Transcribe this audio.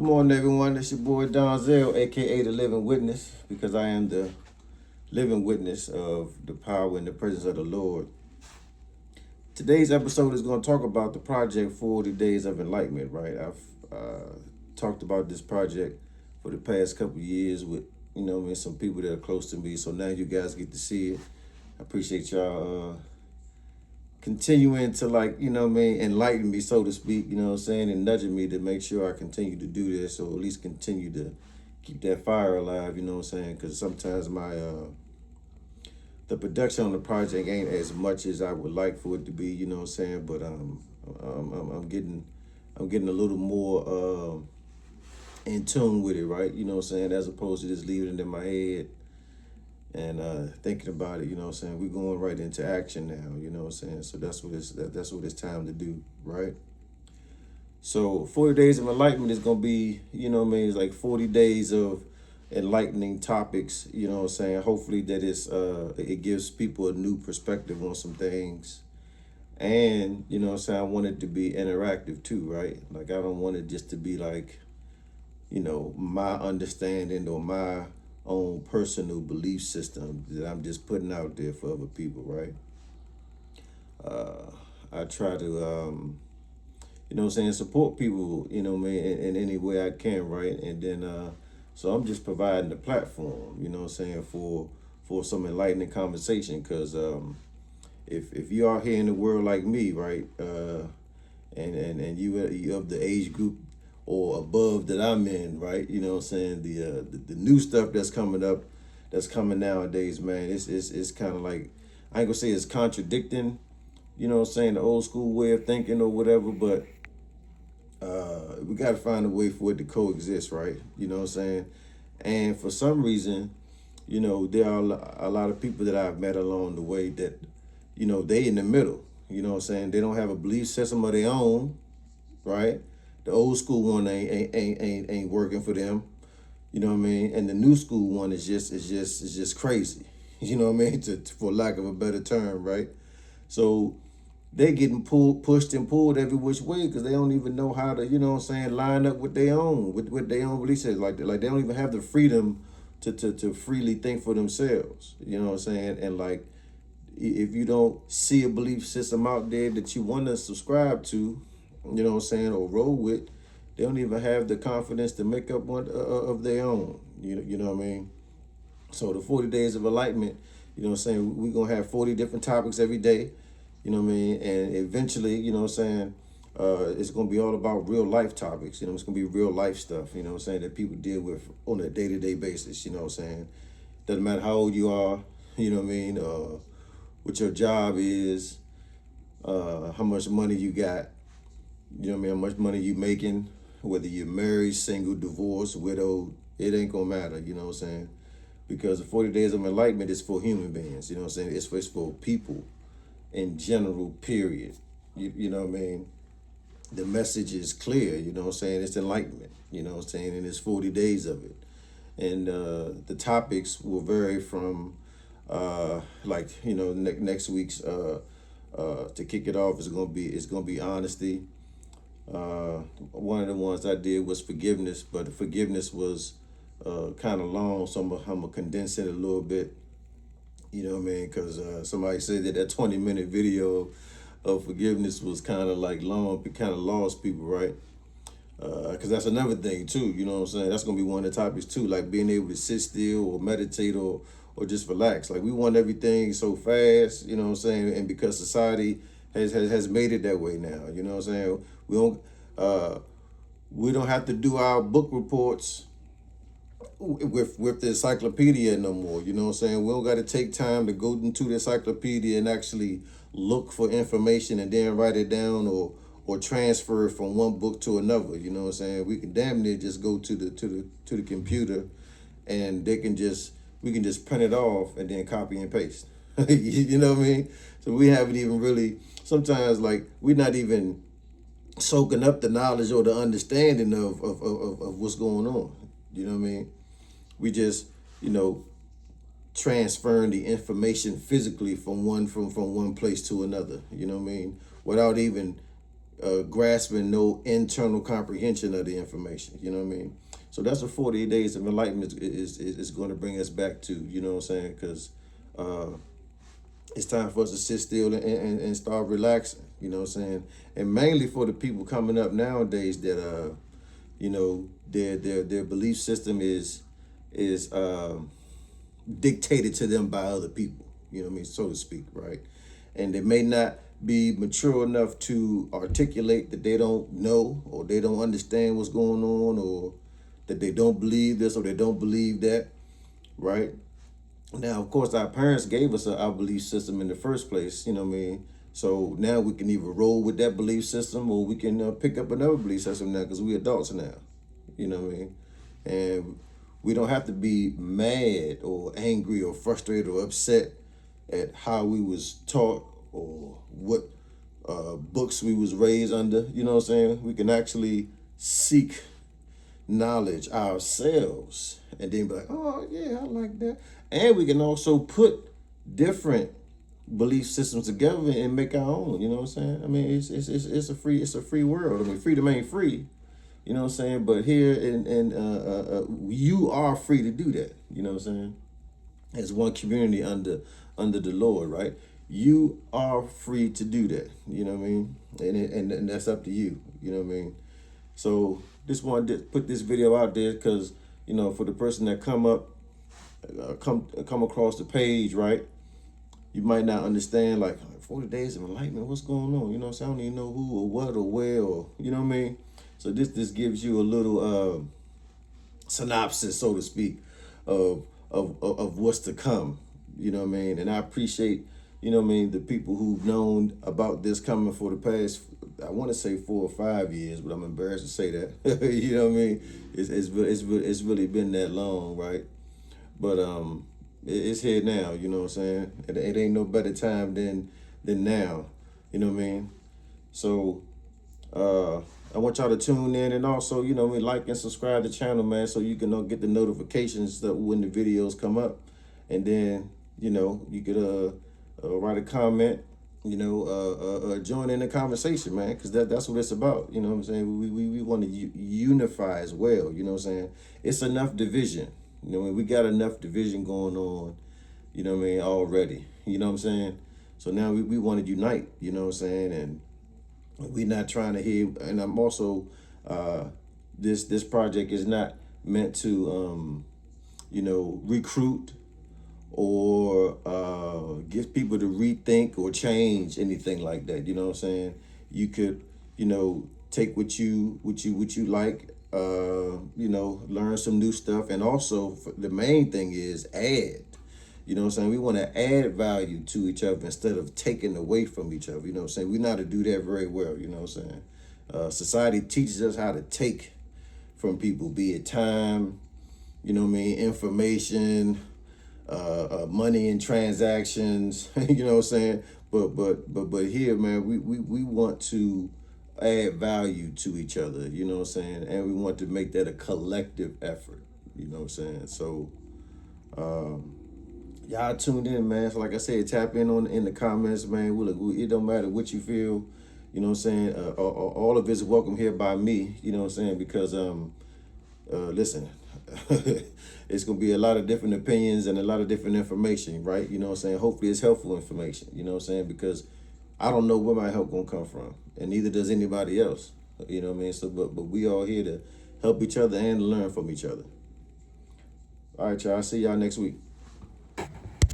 Good morning, everyone. It's your boy Donzel, aka the Living Witness, because I am the living witness of the power and the presence of the Lord. Today's episode is going to talk about the project 40 Days of Enlightenment, right? I've talked about this project for the past couple of years with, some people that are close to me. So now you guys get to see it. I appreciate y'all continuing to enlighten me, so to speak, and nudging me to make sure I continue to do this, or at least continue to keep that fire alive, because sometimes the production on the project ain't as much as I would like for it to be, but I'm getting a little more in tune with it, right? As opposed to just leaving it in my head and thinking about it, we're going right into action now, so that's what it's time to do, right? So 40 days of enlightenment is going to be, it's like 40 days of enlightening topics, hopefully that it gives people a new perspective on some things. And, I want it to be interactive too, right? Like, I don't want it just to be like, my understanding or my own personal belief system that I'm just putting out there for other people, right? I try to, support people, in any way I can, right? And then, so I'm just providing the platform, for some enlightening conversation. Because if you are here in the world like me, right, and you of the age group or above that I'm in, right? The new stuff that's coming up, that's coming nowadays, man. It's kind of like, I ain't gonna say it's contradicting, the old school way of thinking or whatever, but we got to find a way for it to coexist, right? And for some reason, there are a lot of people that I've met along the way that, they in the middle. They don't have a belief system of their own, right? The old school one ain't working for them. And the new school one is just crazy. For lack of a better term, right? So they getting pushed and pulled every which way because they don't even know how to, line up with their own, with their own beliefs. Like they don't even have the freedom to freely think for themselves. And like, if you don't see a belief system out there that you want to subscribe to, or roll with, they don't even have the confidence to make up one of their own. You know what I mean? So the 40 days of enlightenment, we're going to have 40 different topics every day, and eventually, it's going to be all about real life topics. It's going to be real life stuff, that people deal with on a day-to-day basis, Doesn't matter how old you are, what your job is, how much money you got, how much money you making, whether you're married, single, divorced, widowed, it ain't gonna matter, because the 40 days of enlightenment is for human beings, it's for people in general, period. You know what I mean? The message is clear, it's enlightenment, and it's 40 days of it. And the topics will vary from next week's to kick it off is gonna be honesty. One of the ones I did was forgiveness, but the forgiveness was kind of long, so I'm gonna condense it a little bit. Because somebody said that 20-minute video of forgiveness was kind of like long, it kind of lost people, right? Because that's another thing too, That's gonna be one of the topics too, like being able to sit still or meditate or just relax. Like, we want everything so fast, and because society has made it that way now, we don't have to do our book reports with the encyclopedia no more, We don't got to take time to go into the encyclopedia and actually look for information and then write it down or transfer from one book to another, We can damn near just go to the computer, and we can just print it off and then copy and paste. You know what I mean? So we haven't even really, sometimes, like, we're not even soaking up the knowledge or the understanding of what's going on. You know what I mean? We just, transferring the information physically from one place to another. You know what I mean? Without even grasping no internal comprehension of the information. You know what I mean? So that's what 48 days of enlightenment is going to bring us back to. You know what I'm saying? Because it's time for us to sit still and start relaxing. You know what I'm saying? And mainly for the people coming up nowadays that you know, their belief system is dictated to them by other people. You know what I mean, so to speak, right? And they may not be mature enough to articulate that they don't know or they don't understand what's going on, or that they don't believe this or they don't believe that, right? Now, of course, our parents gave us our belief system in the first place. You know what I mean? So now we can either roll with that belief system or we can pick up another belief system now because we adults now. You know what I mean? And we don't have to be mad or angry or frustrated or upset at how we was taught or what books we was raised under. You know what I'm saying? We can actually seek knowledge ourselves and then be like, oh yeah, I like that. And we can also put different belief systems together and make our own. You know what I'm saying? I mean, it's a free world. I mean, freedom ain't free. You know what I'm saying? But here you are free to do that. You know what I'm saying? As one community under the Lord, right? You are free to do that. You know what I mean? And that's up to you. You know what I mean? So just wanted to put this video out there because, you know, for the person that come across the page, right? You might not understand, like, 40 days of enlightenment, what's going on? You know what I'm saying? I don't even know who or what or where, or, you know what I mean? So this gives you a little synopsis, so to speak, of what's to come. You know what I mean? And I appreciate, you know what I mean, the people who've known about this coming for the past, I want to say 4 or 5 years, but I'm embarrassed to say that. You know what I mean? It's really been that long, right? But it's here now. You know what I'm saying? It ain't no better time than now. You know what I mean? So I want y'all to tune in, and also, you know, like and subscribe to the channel, man, so you can get the notifications that when the videos come up. And then, you know, you could write a comment, you know, join in the conversation, man, because that's what it's about. You know what I'm saying? We want to unify as well. You know what I'm saying? It's enough division. You know, we got enough division going on, you know what I mean, already. You know what I'm saying? So now we want to unite, you know what I'm saying? And we're not trying to hear, and I'm also, this project is not meant to, you know, recruit or get people to rethink or change anything like that. You know what I'm saying? You could, you know, take what you like, you know, learn some new stuff, and also the main thing is add. You know what I'm saying? We want to add value to each other instead of taking away from each other. You know what I'm saying? We know how to do that very well. You know what I'm saying? Society teaches us how to take from people, be it time, you know what I mean, information, money and transactions. You know what I'm saying? But here, man, we want to add value to each other. You know what I'm saying? And we want to make that a collective effort. You know what I'm saying? So y'all tuned in, man. So like I said, tap in the comments, man. It don't matter what you feel. You know what I'm saying? All of it's welcome here by me. You know what I'm saying? Because listen, it's gonna be a lot of different opinions and a lot of different information, right? You know what I'm saying? Hopefully it's helpful information. You know what I'm saying? Because I don't know where my help gonna come from, and neither does anybody else. You know what I mean? So, but we all here to help each other and learn from each other. All right, y'all. See y'all next week.